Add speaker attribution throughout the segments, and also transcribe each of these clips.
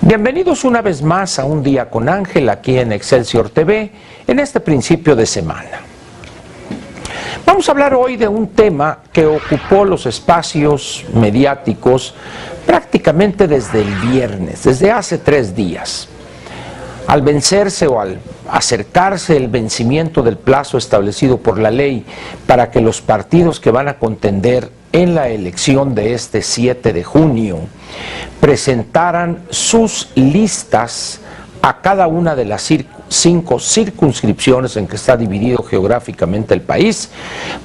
Speaker 1: Bienvenidos una vez más a Un Día con Ángel aquí en Excelsior TV en este principio de semana. Vamos a hablar hoy de un tema que ocupó los espacios mediáticos prácticamente desde el viernes, desde hace 3 días. Al vencerse o al acercarse el vencimiento del plazo establecido por la ley para que los partidos que van a contender en la elección de este 7 de junio presentaran sus listas a cada una de las 5 circunscripciones en que está dividido geográficamente el país,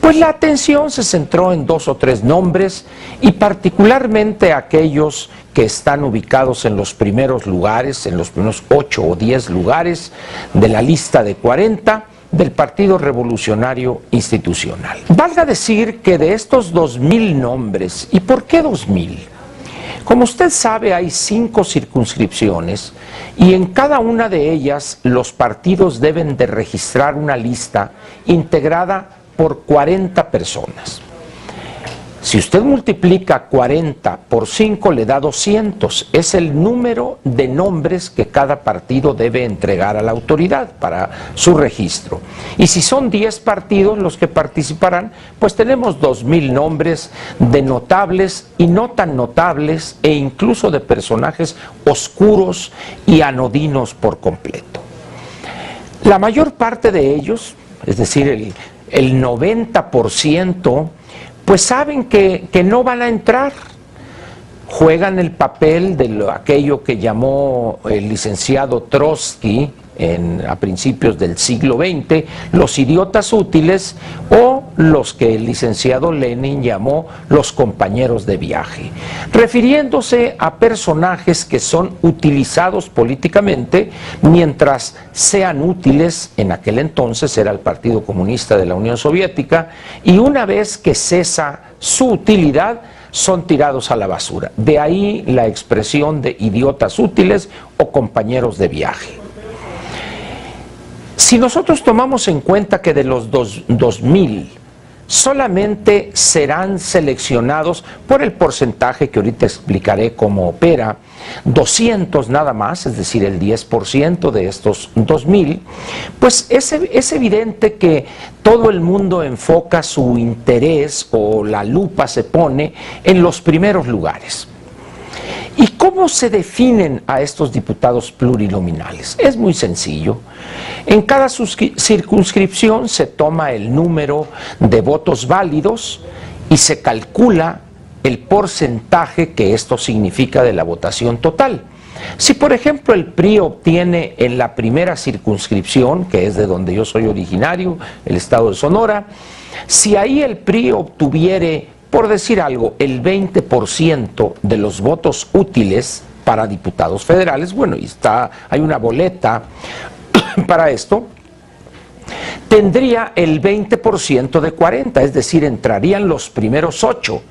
Speaker 1: pues la atención se centró en 2 o 3 nombres y particularmente aquellos que están ubicados en los primeros lugares, en los primeros 8 o 10 lugares de la lista de 40 del Partido Revolucionario Institucional. Valga decir que de estos 2,000 nombres, ¿y por qué 2,000? Como usted sabe, hay 5 circunscripciones y en cada una de ellas los partidos deben de registrar una lista integrada por 40 personas. Si usted multiplica 40 por 5 le da 200, es el número de nombres que cada partido debe entregar a la autoridad para su registro. Y si son 10 partidos los que participarán, pues tenemos 2,000 nombres de notables y no tan notables e incluso de personajes oscuros y anodinos por completo. La mayor parte de ellos, es decir, el 90%, pues saben que no van a entrar, juegan el papel de aquello que llamó el licenciado Trotsky a principios del siglo XX, los idiotas útiles, o los que el licenciado Lenin llamó los compañeros de viaje, refiriéndose a personajes que son utilizados políticamente mientras sean útiles. En aquel entonces era el Partido Comunista de la Unión Soviética, y una vez que cesa su utilidad son tirados a la basura. De ahí la expresión de idiotas útiles o compañeros de viaje. Si nosotros tomamos en cuenta que de los 2,000 solamente serán seleccionados por el porcentaje que ahorita explicaré cómo opera, 200 nada más, es decir, el 10% de estos 2,000, pues es evidente que todo el mundo enfoca su interés o la lupa se pone en los primeros lugares. ¿Y cómo se definen a estos diputados plurinominales? Es muy sencillo. En cada circunscripción se toma el número de votos válidos y se calcula el porcentaje que esto significa de la votación total. Si, por ejemplo, el PRI obtiene en la primera circunscripción, que es de donde yo soy originario, el estado de Sonora, si ahí el PRI obtuviere, por decir algo, el 20% de los votos útiles para diputados federales, bueno, y hay una boleta para esto, tendría el 20% de 40, es decir, entrarían los primeros 8,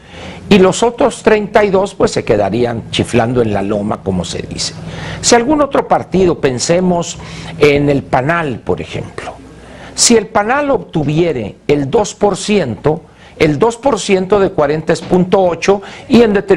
Speaker 1: y los otros 32 pues se quedarían chiflando en la loma, como se dice. Si algún otro partido, pensemos en el PANAL, por ejemplo, si el PANAL obtuviere el 2%, el 2% de 40 es 0.8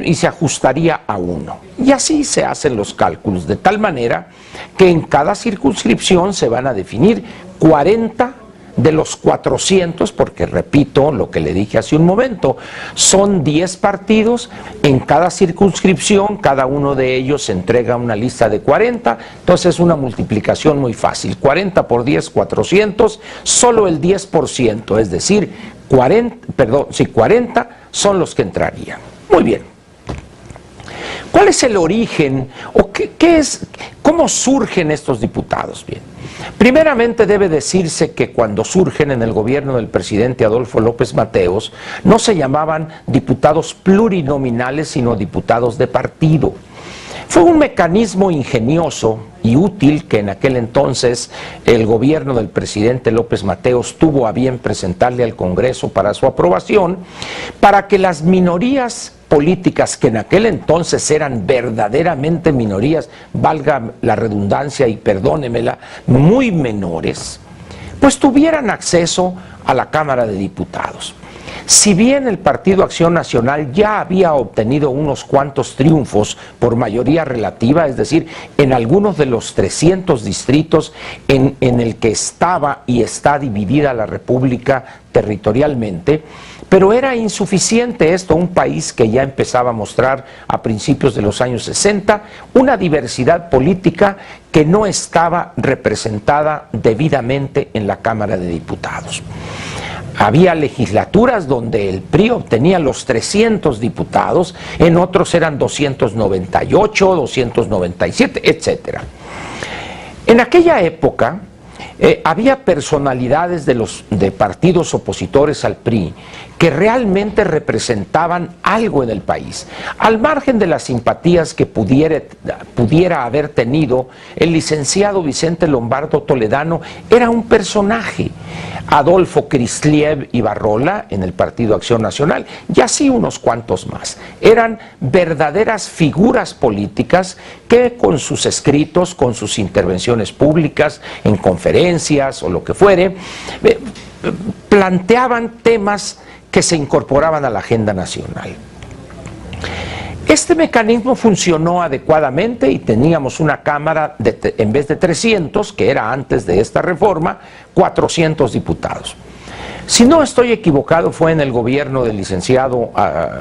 Speaker 1: y se ajustaría a 1. Y así se hacen los cálculos, de tal manera que en cada circunscripción se van a definir 40 de los 400, porque repito lo que le dije hace un momento, son 10 partidos, en cada circunscripción cada uno de ellos entrega una lista de 40, entonces es una multiplicación muy fácil, 40 por 10, 400, solo el 10%, es decir, 40 son los que entrarían. Muy bien. ¿Cuál es el origen o cómo surgen estos diputados? Bien, primeramente debe decirse que cuando surgen en el gobierno del presidente Adolfo López Mateos, no se llamaban diputados plurinominales, sino diputados de partido. Fue un mecanismo ingenioso y útil que en aquel entonces el gobierno del presidente López Mateos tuvo a bien presentarle al Congreso para su aprobación, para que las minorías políticas, que en aquel entonces eran verdaderamente minorías, valga la redundancia y perdónemela, muy menores, pues tuvieran acceso a la Cámara de Diputados. Si bien el Partido Acción Nacional ya había obtenido unos cuantos triunfos por mayoría relativa, es decir, en algunos de los 300 distritos en el que estaba y está dividida la República territorialmente, pero era insuficiente esto, un país que ya empezaba a mostrar a principios de los años 60 una diversidad política que no estaba representada debidamente en la Cámara de Diputados. Había legislaturas donde el PRI obtenía los 300 diputados, en otros eran 298, 297, etc. En aquella época había personalidades de partidos opositores al PRI que realmente representaban algo en el país. Al margen de las simpatías que pudiera haber tenido el licenciado Vicente Lombardo Toledano, era un personaje. Adolfo Cristliev Ibarrola en el Partido Acción Nacional, y así unos cuantos más. Eran verdaderas figuras políticas que con sus escritos, con sus intervenciones públicas, en conferencias o lo que fuere, planteaban temas que se incorporaban a la agenda nacional. Este mecanismo funcionó adecuadamente y teníamos una Cámara, en vez de 300, que era antes de esta reforma, 400 diputados. Si no estoy equivocado, fue en el gobierno del licenciado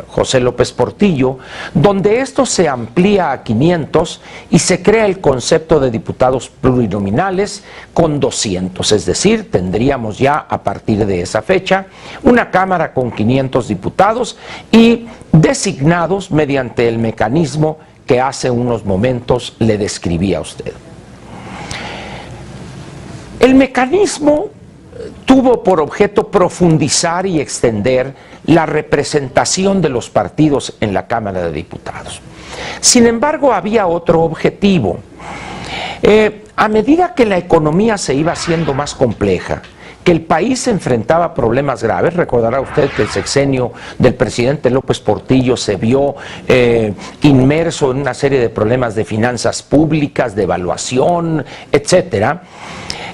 Speaker 1: José López Portillo, donde esto se amplía a 500 y se crea el concepto de diputados plurinominales con 200, es decir, tendríamos ya a partir de esa fecha una Cámara con 500 diputados y designados mediante el mecanismo que hace unos momentos le describí a usted. El mecanismo tuvo por objeto profundizar y extender la representación de los partidos en la Cámara de Diputados. Sin embargo, había otro objetivo. A medida que la economía se iba haciendo más compleja, que el país enfrentaba problemas graves, recordará usted que el sexenio del presidente López Portillo se vio inmerso en una serie de problemas de finanzas públicas, de evaluación, etcétera.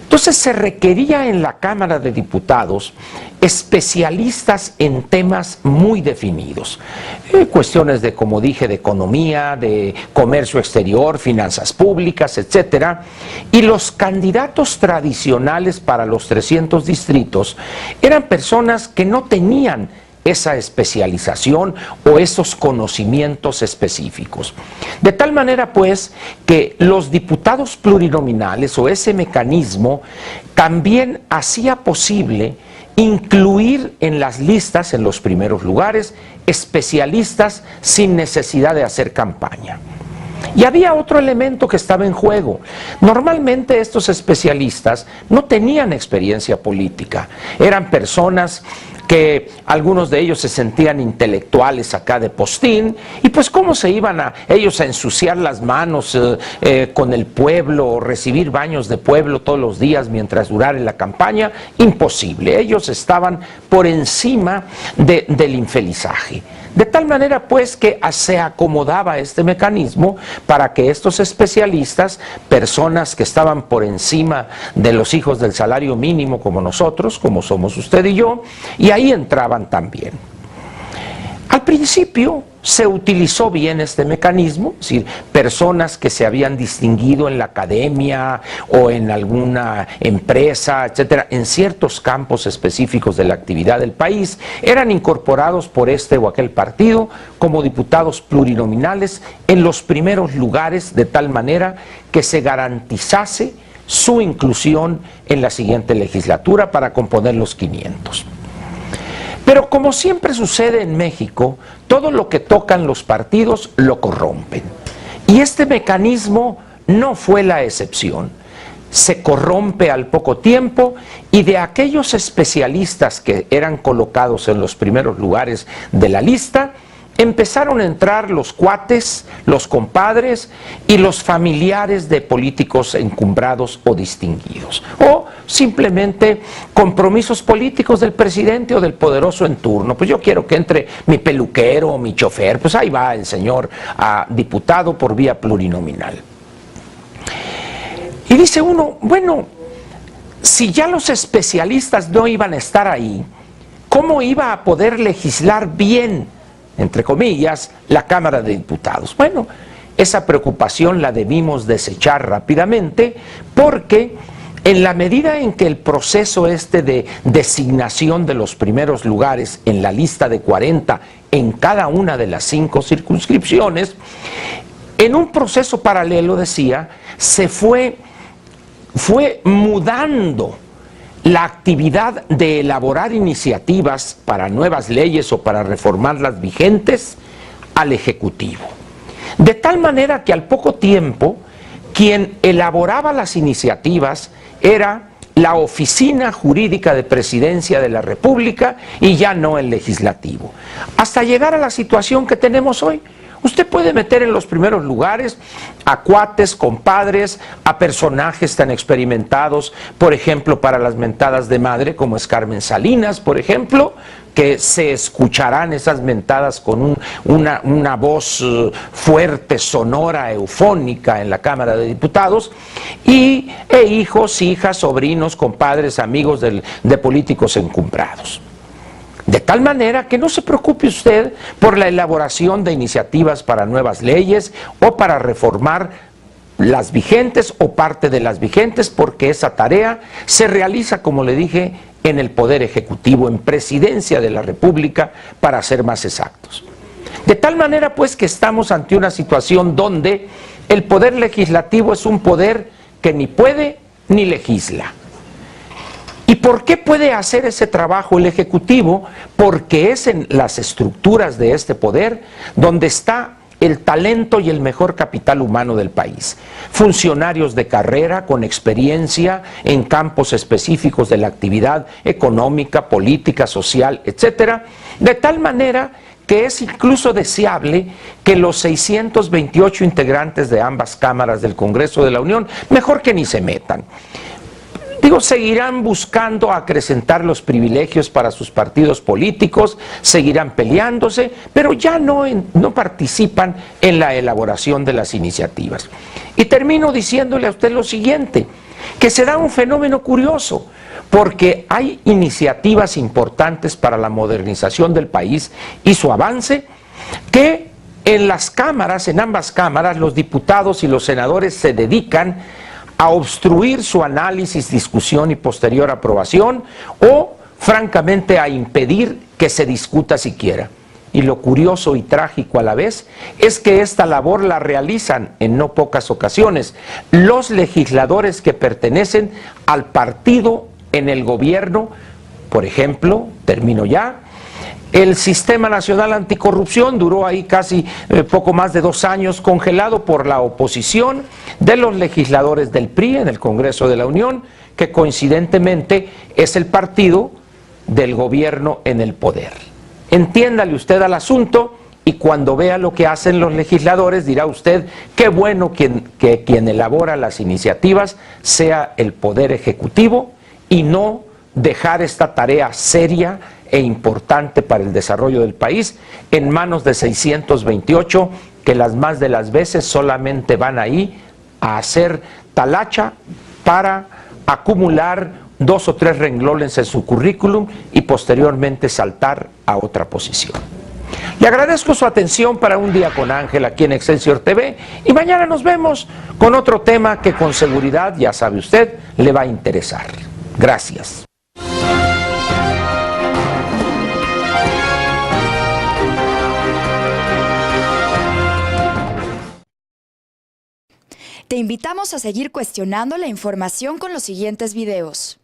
Speaker 1: Entonces se requería en la Cámara de Diputados especialistas en temas muy definidos, cuestiones de, como dije, de economía, de comercio exterior, finanzas públicas, etcétera, y los candidatos tradicionales para los 300 distritos eran personas que no tenían esa especialización o esos conocimientos específicos. De tal manera, pues, que los diputados plurinominales o ese mecanismo también hacía posible incluir en las listas, en los primeros lugares, especialistas sin necesidad de hacer campaña. Y había otro elemento que estaba en juego. Normalmente estos especialistas no tenían experiencia política, eran personas que algunos de ellos se sentían intelectuales acá de postín, y pues cómo se iban ellos a ensuciar las manos con el pueblo o recibir baños de pueblo todos los días mientras durara la campaña. Imposible, ellos estaban por encima del infelizaje. De tal manera pues que se acomodaba este mecanismo para que estos especialistas, personas que estaban por encima de los hijos del salario mínimo como nosotros, como somos usted y yo, y ahí entraban también. Al principio se utilizó bien este mecanismo, es decir, personas que se habían distinguido en la academia o en alguna empresa, etcétera, en ciertos campos específicos de la actividad del país, eran incorporados por este o aquel partido como diputados plurinominales en los primeros lugares, de tal manera que se garantizase su inclusión en la siguiente legislatura para componer los 500. Pero como siempre sucede en México, todo lo que tocan los partidos lo corrompen. Y este mecanismo no fue la excepción. Se corrompe al poco tiempo y de aquellos especialistas que eran colocados en los primeros lugares de la lista, empezaron a entrar los cuates, los compadres y los familiares de políticos encumbrados o distinguidos, o simplemente compromisos políticos del presidente o del poderoso en turno. Pues yo quiero que entre mi peluquero o mi chofer, pues ahí va el señor diputado por vía plurinominal. Y dice uno, bueno, si ya los especialistas no iban a estar ahí, cómo iba a poder legislar bien, entre comillas, la Cámara de Diputados. Bueno, esa preocupación la debimos desechar rápidamente porque en la medida en que el proceso de designación de los primeros lugares en la lista de 40 en cada una de las 5 circunscripciones, en un proceso paralelo, decía, se fue mudando la actividad de elaborar iniciativas para nuevas leyes o para reformar las vigentes al Ejecutivo. De tal manera que al poco tiempo, quien elaboraba las iniciativas era la Oficina Jurídica de Presidencia de la República y ya no el Legislativo. Hasta llegar a la situación que tenemos hoy. Usted puede meter en los primeros lugares a cuates, compadres, a personajes tan experimentados, por ejemplo, para las mentadas de madre, como es Carmen Salinas, por ejemplo, que se escucharán esas mentadas con una voz fuerte, sonora, eufónica en la Cámara de Diputados, e hijos, hijas, sobrinos, compadres, amigos de políticos encumbrados. De tal manera que no se preocupe usted por la elaboración de iniciativas para nuevas leyes o para reformar las vigentes o parte de las vigentes, porque esa tarea se realiza, como le dije, en el Poder Ejecutivo, en Presidencia de la República, para ser más exactos. De tal manera, pues, que estamos ante una situación donde el Poder Legislativo es un poder que ni puede ni legisla. ¿Y por qué puede hacer ese trabajo el Ejecutivo? Porque es en las estructuras de este poder donde está el talento y el mejor capital humano del país. Funcionarios de carrera con experiencia en campos específicos de la actividad económica, política, social, etcétera, de tal manera que es incluso deseable que los 628 integrantes de ambas cámaras del Congreso de la Unión, mejor que ni se metan. Digo, seguirán buscando acrecentar los privilegios para sus partidos políticos, seguirán peleándose, pero ya no participan en la elaboración de las iniciativas. Y termino diciéndole a usted lo siguiente, que se da un fenómeno curioso, porque hay iniciativas importantes para la modernización del país y su avance, que en las cámaras, en ambas cámaras, los diputados y los senadores se dedican a obstruir su análisis, discusión y posterior aprobación, o francamente a impedir que se discuta siquiera. Y lo curioso y trágico a la vez es que esta labor la realizan en no pocas ocasiones los legisladores que pertenecen al partido en el gobierno. Por ejemplo, termino ya, el Sistema Nacional Anticorrupción duró ahí casi poco más de 2 años congelado por la oposición de los legisladores del PRI en el Congreso de la Unión, que coincidentemente es el partido del gobierno en el poder. Entiéndale usted al asunto y cuando vea lo que hacen los legisladores dirá usted qué bueno que quien elabora las iniciativas sea el Poder Ejecutivo y no dejar esta tarea seria e importante para el desarrollo del país en manos de 628 que las más de las veces solamente van ahí a hacer talacha para acumular 2 o 3 renglones en su currículum y posteriormente saltar a otra posición. Le agradezco su atención para Un Día con Ángel aquí en Excelsior TV y mañana nos vemos con otro tema que con seguridad, ya sabe usted, le va a interesar. Gracias.
Speaker 2: Te invitamos a seguir cuestionando la información con los siguientes videos.